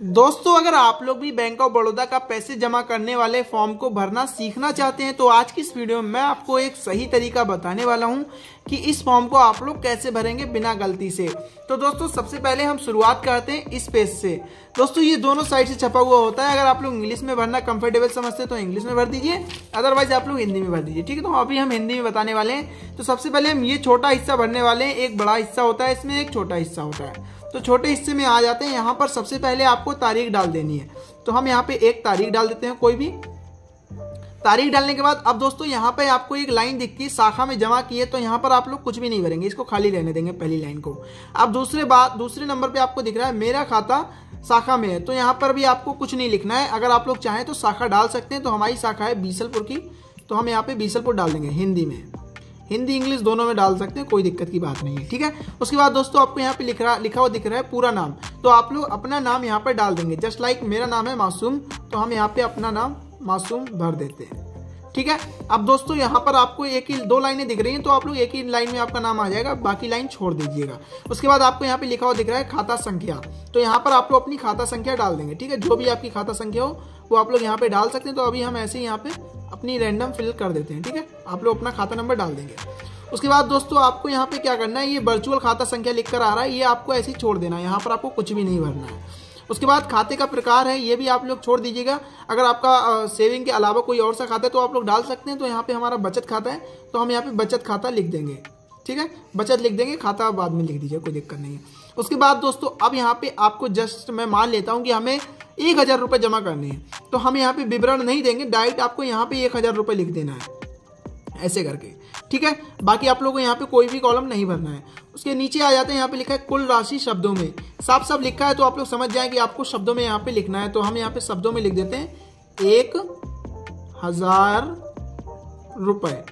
दोस्तों, अगर आप लोग भी बैंक ऑफ बड़ौदा का पैसे जमा करने वाले फॉर्म को भरना सीखना चाहते हैं तो आज की इस वीडियो में मैं आपको एक सही तरीका बताने वाला हूं कि इस फॉर्म को आप लोग कैसे भरेंगे बिना गलती से। तो दोस्तों, सबसे पहले हम शुरुआत करते हैं इस पेज से। दोस्तों, ये दोनों साइड से छपा हुआ होता है। अगर आप लोग इंग्लिश में भरना कंफर्टेबल समझते हैं तो इंग्लिश में भर दीजिए, अदरवाइज आप लोग हिंदी में भर दीजिए। ठीक है, तो अभी हम हिंदी में बताने वाले हैं। तो सबसे पहले हम ये छोटा हिस्सा भरने वाले हैं। एक बड़ा हिस्सा होता है, इसमें एक छोटा हिस्सा होता है। तो छोटे हिस्से में आ जाते हैं। यहाँ पर सबसे पहले आपको तारीख डाल देनी है। तो हम यहाँ पे एक तारीख डाल देते हैं, कोई भी तारीख डालने के बाद अब दोस्तों यहाँ पे आपको एक लाइन दिखती है शाखा में जमा की है। तो यहाँ पर आप लोग कुछ भी नहीं भरेंगे, इसको खाली रहने देंगे पहली लाइन को। अब दूसरे नंबर पे आपको दिख रहा है मेरा खाता शाखा में है। तो यहाँ पर भी आपको कुछ नहीं लिखना है। अगर आप लोग चाहें तो शाखा डाल सकते हैं। तो हमारी शाखा है बीसलपुर की, तो हम यहाँ पे बीसलपुर डाल देंगे। हिंदी में, हिंदी इंग्लिश दोनों में डाल सकते हैं, कोई दिक्कत की बात नहीं है। ठीक है, उसके बाद दोस्तों आपको यहाँ पे लिखा हुआ दिख रहा है पूरा नाम। तो आप लोग अपना नाम यहाँ पर डाल देंगे। जस्ट लाइक मेरा नाम है मासूम, तो हम यहाँ पे अपना नाम मासूम भर देते हैं। ठीक है, अब दोस्तों यहाँ पर आपको एक ही दो लाइनें दिख रही हैं, तो आप लोग एक ही लाइन में आपका नाम आ जाएगा, बाकी लाइन छोड़ दीजिएगा। उसके बाद आपको यहाँ पे लिखा हुआ दिख रहा है खाता संख्या। तो यहाँ पर आप लोग अपनी खाता संख्या डाल देंगे। ठीक है, जो भी आपकी खाता संख्या हो वो आप लोग यहाँ पे डाल सकते हैं। तो अभी हम ऐसे ही यहाँ पे अपनी रैंडम फिल कर देते हैं। ठीक है, आप लोग अपना खाता नंबर डाल देंगे। उसके बाद दोस्तों आपको यहाँ पे क्या करना है, ये वर्चुअल खाता संख्या लिखकर आ रहा है, ये आपको ऐसे ही छोड़ देना है। यहाँ पर आपको कुछ भी नहीं भरना है। उसके बाद खाते का प्रकार है, ये भी आप लोग छोड़ दीजिएगा। अगर आपका सेविंग के अलावा कोई और सा खाता है तो आप लोग डाल सकते हैं। तो यहाँ पे हमारा बचत खाता है, तो हम यहाँ पे बचत खाता लिख देंगे। ठीक है, बचत लिख देंगे, खाता बाद में लिख दीजिए, कोई दिक्कत नहीं है। उसके बाद दोस्तों अब यहाँ पे आपको जस्ट मैं मान लेता हूँ कि हमें 1000 रुपये जमा करने हैं। तो हम यहाँ पे विवरण नहीं देंगे, डायरेक्ट आपको यहाँ पे 1000 रुपये लिख देना है ऐसे करके। ठीक है, बाकी आप लोगों को यहाँ पे कोई भी कॉलम नहीं भरना है। उसके नीचे आ जाते हैं, यहाँ पे लिखा है कुल राशि शब्दों में, साफ साफ लिखा है। तो आप लोग समझ जाएं कि आपको शब्दों में यहाँ पे लिखना है। तो हम यहाँ पे शब्दों में लिख देते हैं 1000 रुपये।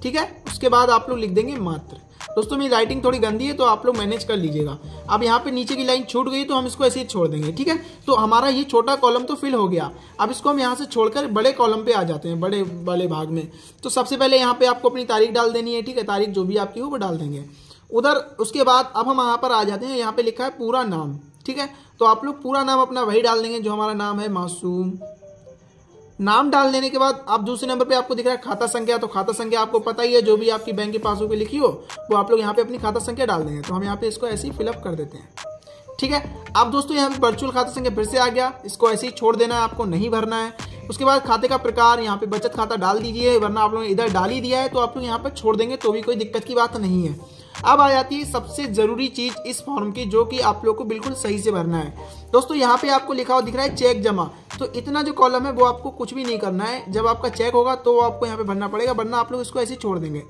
ठीक है, उसके बाद आप लोग लिख देंगे मात्र। दोस्तों मेरी राइटिंग थोड़ी गंदी है, तो आप लोग मैनेज कर लीजिएगा। अब यहाँ पे नीचे की लाइन छूट गई, तो हम इसको ऐसे ही छोड़ देंगे। ठीक है, तो हमारा ये छोटा कॉलम तो फिल हो गया। अब इसको हम यहाँ से छोड़कर बड़े कॉलम पे आ जाते हैं, बड़े वाले भाग में। तो सबसे पहले यहाँ पे आपको अपनी तारीख डाल देनी है। ठीक है, तारीख जो भी आपकी हो वो डाल देंगे उधर। उसके बाद अब हम यहाँ पर आ जाते हैं, यहाँ पे लिखा है पूरा नाम। ठीक है, तो आप लोग पूरा नाम अपना वही डाल देंगे जो हमारा नाम है मासूम। नाम डाल देने के बाद अब दूसरे नंबर पे आपको दिख रहा है खाता संख्या। तो खाता संख्या आपको पता ही है, जो भी आपकी बैंक की पासबुक पे लिखी हो वो आप लोग यहाँ पे अपनी खाता संख्या डाल देंगे। तो हम यहाँ पे इसको ऐसे ही फिलअप कर देते हैं। ठीक है, अब दोस्तों यहाँ पे वर्चुअल खाता संख्या फिर से आ गया, इसको ऐसे ही छोड़ देना है, आपको नहीं भरना है। उसके बाद खाते का प्रकार यहाँ पे बचत खाता डाल दीजिए, वरना आप लोगों ने इधर डाल ही दिया है तो आप लोग यहाँ पर छोड़ देंगे, तो भी कोई दिक्कत की बात नहीं है। अब आ जाती है सबसे जरूरी चीज इस फॉर्म की, जो कि आप लोग को बिल्कुल सही से भरना है। दोस्तों यहाँ पे आपको लिखा हुआ दिख रहा है चेक जमा। तो इतना जो कॉलम है वो आपको कुछ भी नहीं करना है। जब आपका चेक होगा तो आपको यहाँ पे भरना पड़ेगा, वरना आप लोग इसको ऐसे छोड़ देंगे।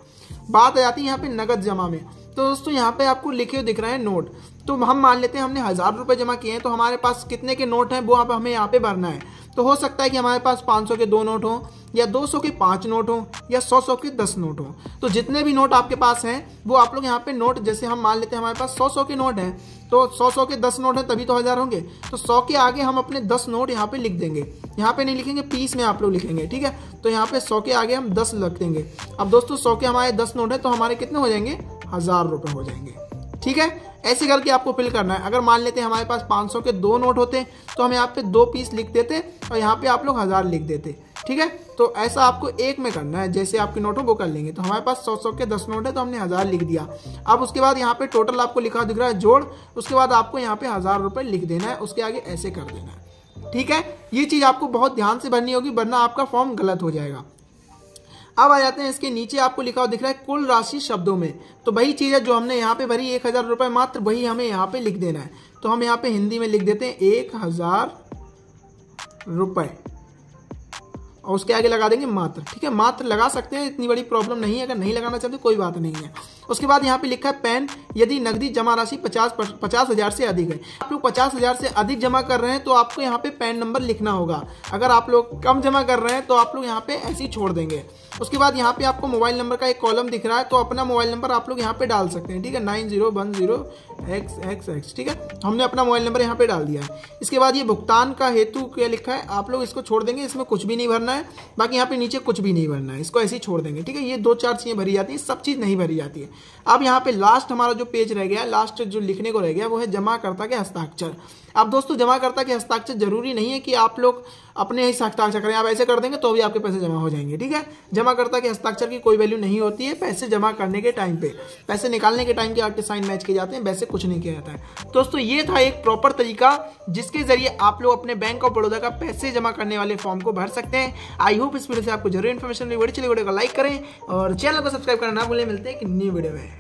बात आ जाती है यहाँ पे नगद जमा में। तो दोस्तों यहाँ पे आपको लिखे हुए दिख रहे हैं नोट। तो हम मान लेते हैं हमने 1000 रुपये जमा किए हैं, तो हमारे पास कितने के नोट हैं वो हमें यहाँ पे भरना है। तो हो सकता है कि हमारे पास 500 के 2 नोट हों, या 200 के 5 नोट हों, या 100 के 10 नोट हों। तो जितने भी नोट आपके पास हैं वो आप लोग यहाँ पे नोट, जैसे हम मान लेते हैं हमारे पास 100 के नोट हैं, तो 100 के 10 नोट हैं तभी तो 1000 होंगे। तो 100 के आगे हम अपने 10 नोट यहाँ पे लिख देंगे। यहाँ पे नहीं लिखेंगे, पीस में आप लोग लिखेंगे। ठीक है, तो यहाँ पे 100 के आगे हम 10 लिख देंगे। अब दोस्तों 100 के हमारे 10 नोट है, तो हमारे कितने हो जाएंगे, 1000 रुपये हो जाएंगे। ठीक है, ऐसे करके आपको फिल करना है। अगर मान लेते हैं हमारे पास 500 के 2 नोट होते तो हम यहाँ पे 2 पीस लिख देते और यहाँ पे आप लोग 1000 लिख देते। ठीक है, तो ऐसा आपको एक में करना है, जैसे आपके नोट हो वो कर लेंगे। तो हमारे पास 100 के 10 नोट है, तो हमने 1000 लिख दिया। अब उसके बाद यहाँ पे टोटल आपको लिखा दिख रहा है जोड़। उसके बाद आपको यहाँ पे 1000 रुपये लिख देना है, उसके आगे ऐसे कर देना है। ठीक है, ये चीज आपको बहुत ध्यान से भरनी होगी, वरना आपका फॉर्म गलत हो जाएगा। अब आ जाते हैं इसके नीचे आपको लिखा हुआ दिख रहा है कुल राशि शब्दों में। तो वही चीज है जो हमने यहाँ पे भरी 1000 रुपये मात्र, वही हमें यहाँ पे लिख देना है। तो हम यहाँ पे हिंदी में लिख देते हैं 1000 रुपये और उसके आगे लगा देंगे मात्र। ठीक है, मात्र लगा सकते हैं, इतनी बड़ी प्रॉब्लम नहीं है। अगर नहीं लगाना चाहते कोई बात नहीं है। उसके बाद यहाँ पे लिखा है पैन, यदि नकदी जमा राशि 50,000 से अधिक है। आप लोग 50,000 से अधिक जमा कर रहे हैं तो आपको यहाँ पे पैन नंबर लिखना होगा। अगर आप लोग कम जमा कर रहे हैं तो आप लोग यहाँ पे ऐसे ही छोड़ देंगे। उसके बाद यहाँ पे आपको मोबाइल नंबर का एक कॉलम दिख रहा है, तो अपना मोबाइल नंबर आप लोग यहाँ पे डाल सकते हैं। ठीक है, 9010XX। ठीक है, हमने अपना मोबाइल नंबर यहाँ पे डाल दिया है। इसके बाद ये भुगतान का हेतु क्या लिखा है, आप लोग इसको छोड़ देंगे, इसमें कुछ भी नहीं भरना भरना है, बाकी यहाँ पे नीचे कुछ भी नहीं भरना है, इसको ऐसे ही छोड़ देंगे। ठीक है, ये 2-4 चीज़ें भरी जाती हैं, सब चीज़ नहीं भरी जाती है। अब यहाँ पे लास्ट हमारा जो पेज रह गया, लास्ट जो लिखने को रह गया वो है जमाकर्ता के हस्ताक्षर। अब दोस्तों जमाकर्ता के हस्ताक्षर जरूरी नहीं है कि आप लोग अपने ही हस्ताक्षर करें, आप ऐसे कर देंगे तो भी आपके पैसे जमा हो जाएंगे। ठीक है, जमाकर्ता के हस्ताक्षर की कोई वैल्यू नहीं होती है पैसे जमा करने के टाइम पे, पैसे निकालने के टाइम के आपके साइन मैच किए जाते हैं, वैसे कुछ नहीं किया जाता है। दोस्तों ये था एक प्रॉपर तरीका जिसके जरिए आप लोग अपने बैंक ऑफ बड़ौदा का पैसे जमा करने वाले फॉर्म को भर सकते हैं। आई होप इस वीडियो से आपको जरूर इन्फॉर्मेशन मिली। वीडियो को लाइक करें और चैनल को सब्सक्राइब करना ना भूलें। मिलते हैं एक न्यू वीडियो में।